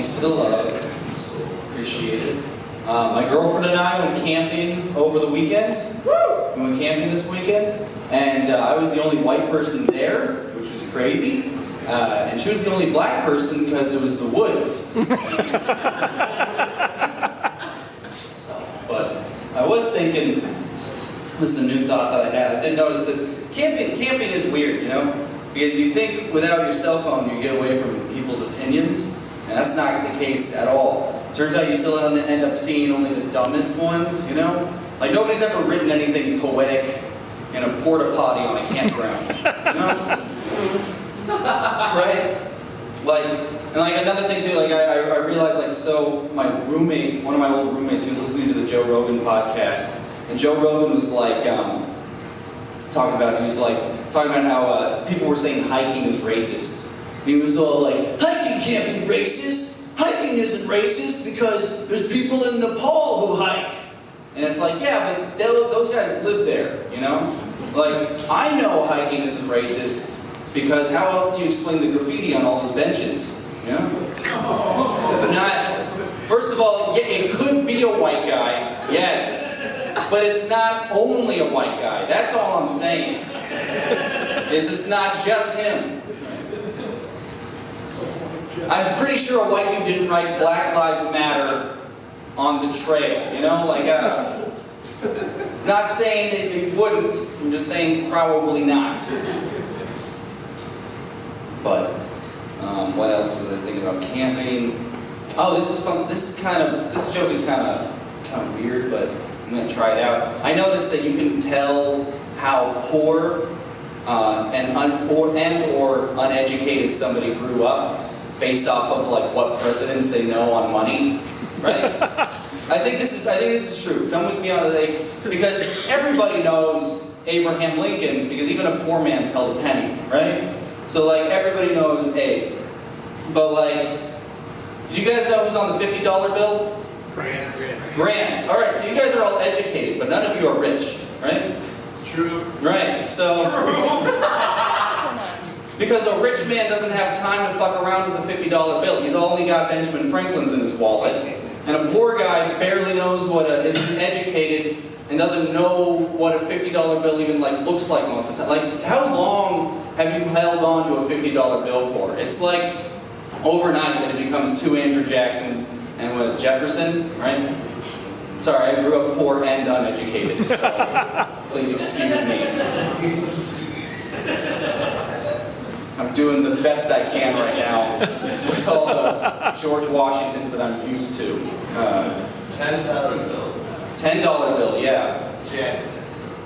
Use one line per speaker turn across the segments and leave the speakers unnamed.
Thanks for the love. Appreciate it. My girlfriend and I went camping over the weekend. Woo! We went camping this weekend, and I was the only white person there, which was crazy. And she was the only black person because it was the woods. But I was thinking, this is a new thought that I had. I did notice this. Camping is weird, you know? Because you think without your cell phone you get away from people's opinions, and that's not the case at all. Turns out you still end up seeing only the dumbest ones, you know? Like nobody's ever written anything poetic in a porta potty on a campground, you know? Right? And another thing too, I realized, so my roommate, one of my old roommates, he was listening to the Joe Rogan podcast, and Joe Rogan was talking about how people were saying hiking is racist. He was all like, hiking can't be racist. Hiking isn't racist because there's people in Nepal who hike. And it's like, yeah, but those guys live there, you know? Like, I know hiking isn't racist because how else do you explain the graffiti on all those benches, you know? First of all, yeah, it could be a white guy, yes, but it's not only a white guy. That's all I'm saying. It's not just him. I'm pretty sure a white dude didn't write Black Lives Matter on the trail, you know? Not saying it wouldn't, I'm just saying probably not. But, what else was I thinking about camping? Oh, this joke is kind of weird, but I'm gonna try it out. I noticed that you can tell how poor or uneducated somebody grew up based off of what presidents they know on money, right? I think this is true. Come with me on because everybody knows Abraham Lincoln because even a poor man's held a penny, right? So everybody knows Abe. But do you guys know who's on the $50 bill? Grant. All right, so you guys are all educated, but none of you are rich, right?
True.
Right, so... Because a rich man doesn't have time to fuck around with a $50 bill. He's only got Benjamin Franklin's in his wallet. And a poor guy barely knows isn't educated and doesn't know what a $50 bill even looks like most of the time. How long have you held on to a $50 bill for? It's overnight that it becomes 2 Andrew Jacksons and Jefferson, right? Sorry, I grew up poor and uneducated, so please excuse me. I'm doing the best I can right now with all the George Washingtons that I'm used to.
$10 bill.
$10 bill, yeah.
Jackson.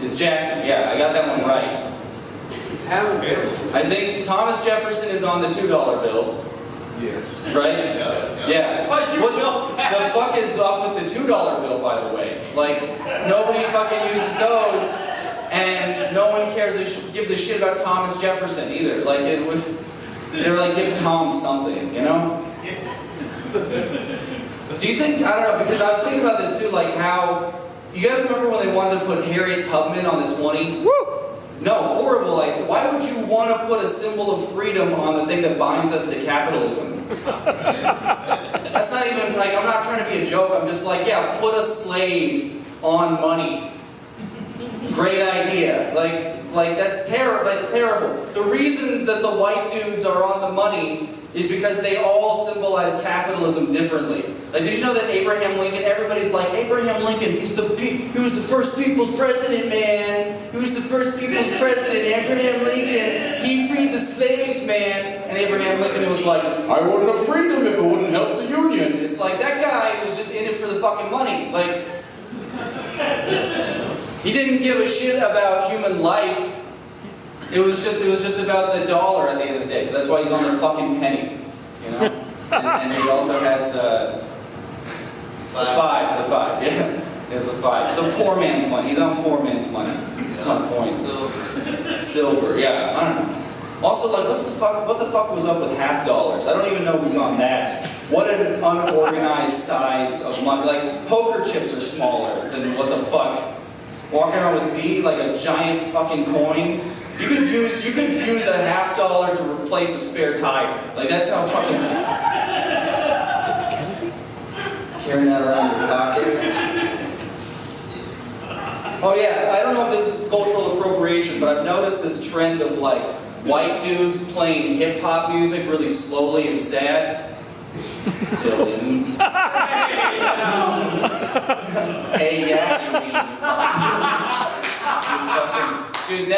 It's Jackson, yeah, I got that one right. I think Thomas Jefferson is on the $2 bill.
Yeah.
Right? Yeah.
What
the fuck is up with the $2 bill, by the way? Nobody fucking uses those. And no one gives a shit about Thomas Jefferson either. They were give Tom something, you know? Do you think, I don't know, because I was thinking about this too, how, you guys remember when they wanted to put Harriet Tubman on the 20? Woo! No, horrible. Why would you want to put a symbol of freedom on the thing that binds us to capitalism? That's not even, I'm not trying to be a joke, I'm just yeah, put a slave on money. Great idea. That's terrible. The reason that the white dudes are on the money is because they all symbolize capitalism differently. Did you know that Abraham Lincoln, everybody's Abraham Lincoln, he was the first people's president, man. He was the first people's president, Abraham Lincoln. He freed the slaves, man. And Abraham Lincoln was I wouldn't have freed them if it wouldn't help the Union. It's that guy was just in it for the fucking money. He didn't give a shit about human life. It was just about the dollar at the end of the day. So that's why he's on the fucking penny, you know. And he also has the five. Yeah, he has the 5. So poor man's money. He's on poor man's money. That's my point. Silver. Yeah. I don't know. Also, what the fuck was up with $50? I don't even know who's on that. What an unorganized size of money. Poker chips are smaller than what the fuck. Walking around with B, a giant fucking coin. You could use a $50 to replace a spare tire. That's how fucking... Carrying that around in your pocket. Oh yeah, I don't know if this is cultural appropriation, but I've noticed this trend of like white dudes playing hip-hop music really slowly and sad. Dylan. Hey, yeah, you mean. Dude,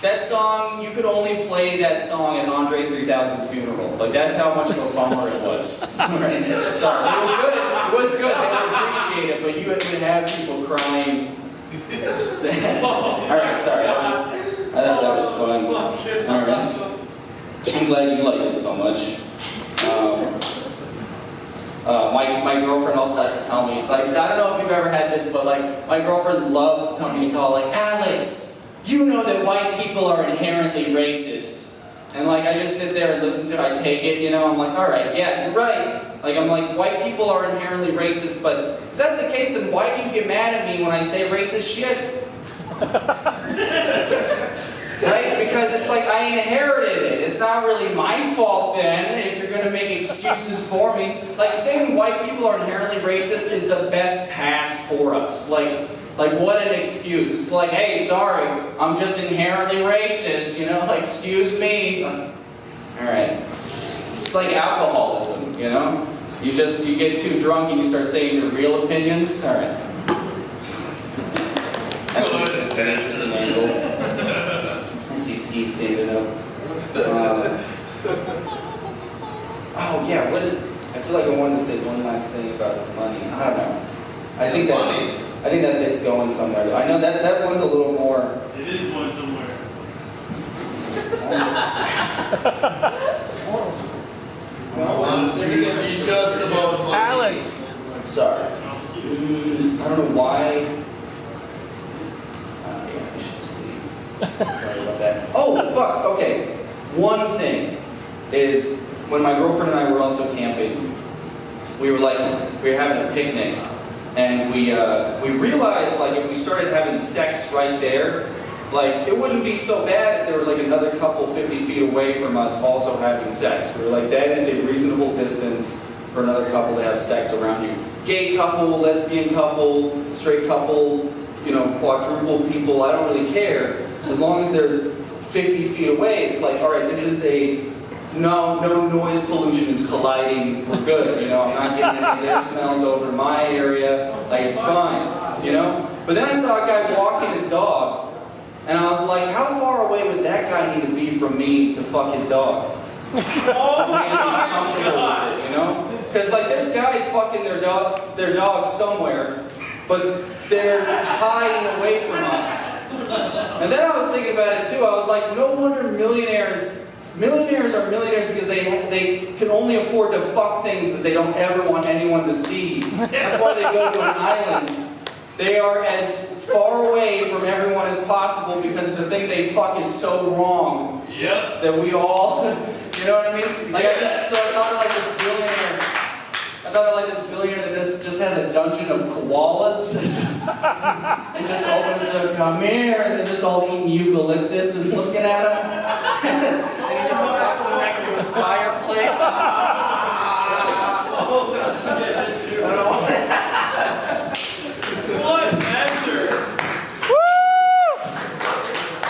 that song, you could only play that song at Andre 3000's funeral. Like, that's how much of a bummer it was. Right? Sorry, it was good. It was good. They would appreciate it, but you would have people crying. Sad. Alright, sorry. I thought that was fun. Alright. I'm glad you liked it so much. My girlfriend also has to tell me, like, I don't know if you've ever had this, but like, my girlfriend loves to tell me, she's all like, Alex, you know that white people are inherently racist. And like, I just sit there and listen to it, I take it, you know, I'm like, alright, yeah, you're right. Like, I'm like, white people are inherently racist, but if that's the case, then why do you get mad at me when I say racist shit? Right? Because it's like, I inherited it. It's not really my fault then, if you're gonna make excuses for me. Like, saying white people are inherently racist is the best pass for us. Like what an excuse. It's like, hey, sorry, I'm just inherently racist, you know, like, excuse me. Alright. It's like alcoholism, you know? You get too drunk and you start saying your real opinions. Alright. That's an angle. I see Ski standing up. Oh yeah, I feel like I wanted to say one last thing about money. I don't know. I think that it's going somewhere. I know that one's a little more.
It is going somewhere.
Teach us about money.
Alex.
Sorry. I don't know why. Yeah, I should just leave. Sorry about that. Oh, fuck, okay. One thing is, when my girlfriend and I were also camping, we were having a picnic, and we realized, like, if we started having sex right there, like, it wouldn't be so bad if there was like another couple 50 feet away from us also having sex. We were like, that is a reasonable distance for another couple to have sex around you. Gay couple, lesbian couple, straight couple, you know, quadruple people, I don't really care. As long as they're 50 feet away, it's like, all right, this is no noise pollution is colliding, we're good, you know, I'm not getting any of their smells over my area, like, it's fine, you know? But then I saw a guy walking his dog, and I was like, how far away would that guy need to be from me to fuck his dog? For me to be comfortable with it, you know? Because, like, there's guys fucking their dogs somewhere, but they're hiding away from us. And then I was thinking about it too. I was like, no wonder millionaires are millionaires because they can only afford to fuck things that they don't ever want anyone to see. That's why they go to an island. They are as far away from everyone as possible because the thing they fuck is so wrong.
Yep.
That we all, you know what I mean? Like, I thought of like this billionaire. I thought of like this billionaire that just has a dungeon of koalas. And just opens their, come here, and they're just all eating eucalyptus and looking at him. And he just fucks them next to his fireplace.